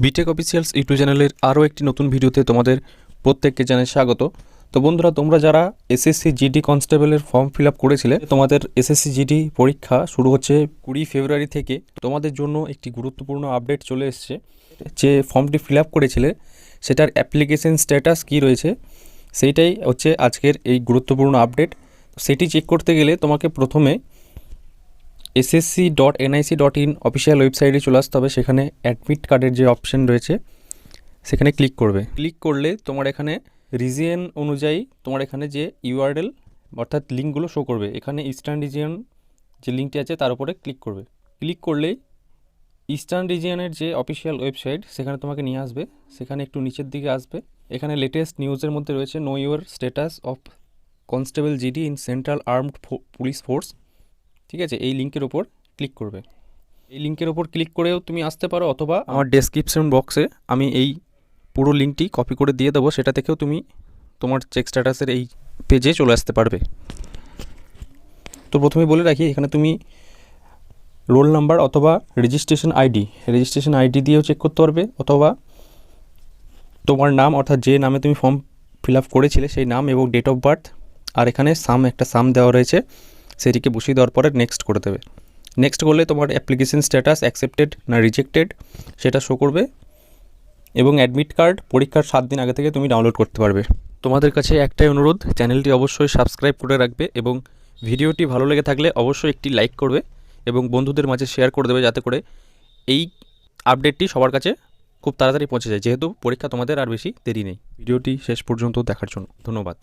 B Tech officials YouTube চ্যানেলের আরও একটি নতুন ভিডিওতে তোমাদের প্রত্যেককে জানাই স্বাগত। তো বন্ধুরা, তোমরা যারা এসএসসি জিডি কনস্টেবলের ফর্ম ফিল আপ করেছিলে, তোমাদের এসএসসি জিডি পরীক্ষা শুরু হচ্ছে 20 ফেব্রুয়ারি থেকে। তোমাদের জন্য একটি গুরুত্বপূর্ণ আপডেট চলে এসছে। যে ফর্মটি ফিল আপ করেছিলে সেটার অ্যাপ্লিকেশন স্ট্যাটাস কী রয়েছে সেইটাই হচ্ছে আজকের এই গুরুত্বপূর্ণ আপডেট। সেটি চেক করতে গেলে তোমাকে প্রথমে ssc.nic.in অফিসিয়াল ওয়েবসাইটে চলে আসতে হবে। সেখানে অ্যাডমিট কার্ডের যে অপশন রয়েছে সেখানে ক্লিক করবে। ক্লিক করলে তোমার এখানে রিজিয়ন অনুযায়ী তোমার এখানে যে ইউআরএল অর্থাৎ লিঙ্কগুলো শো করবে। এখানে ইস্টার্ন রিজিয়ন যে লিঙ্কটি আছে তার উপরে ক্লিক করবে। ক্লিক করলেই ইস্টার্ন রিজিয়নের যে অফিসিয়াল ওয়েবসাইট সেখানে তোমাকে নিয়ে আসবে। সেখানে একটু নিচের দিকে আসবে, এখানে লেটেস্ট নিউজের মধ্যে রয়েছে no your status of constable GD in central armed police force. ঠিক আছে, এই লিঙ্কের ওপর ক্লিক করবে। এই লিঙ্কের ওপর ক্লিক করেও তুমি আসতে পারো, অথবা আমার ডেসক্রিপশন বক্সে আমি এই পুরো লিঙ্কটি কপি করে দিয়ে দেবো, সেটা থেকেও তুমি তোমার চেক স্ট্যাটাসের এই পেজে চলে আসতে পারবে। তো প্রথমে বলে রাখি, এখানে তুমি রোল নাম্বার অথবা রেজিস্ট্রেশন আইডি দিয়েও চেক করতে পারবে, অথবা তোমার নাম অর্থাৎ যে নামে তুমি ফর্ম ফিল আপ করেছিলে সেই নাম এবং ডেট অফ বার্থ, আর এখানে একটা সাম দেওয়া রয়েছে, সেটিকে বসিয়ে দেওয়ার পরে নেক্সট করে দেবে। নেক্সট করলে তোমার অ্যাপ্লিকেশন স্ট্যাটাস অ্যাকসেপ্টেড না রিজেক্টেড সেটা শো করবে, এবং অ্যাডমিট কার্ড পরীক্ষার 7 দিন আগে থেকে তুমি ডাউনলোড করতে পারবে। তোমাদের কাছে একটাই অনুরোধ, চ্যানেলটি অবশ্যই সাবস্ক্রাইব করে রাখবে, এবং ভিডিওটি ভালো লেগে থাকলে অবশ্যই একটি লাইক করবে এবং বন্ধুদের মাঝে শেয়ার করে দেবে, যাতে করে এই আপডেটটি সবার কাছে খুব তাড়াতাড়ি পৌঁছে যায়, যেহেতু পরীক্ষা তোমাদের আর বেশি দেরি নেই। ভিডিওটি শেষ পর্যন্ত দেখার জন্য ধন্যবাদ।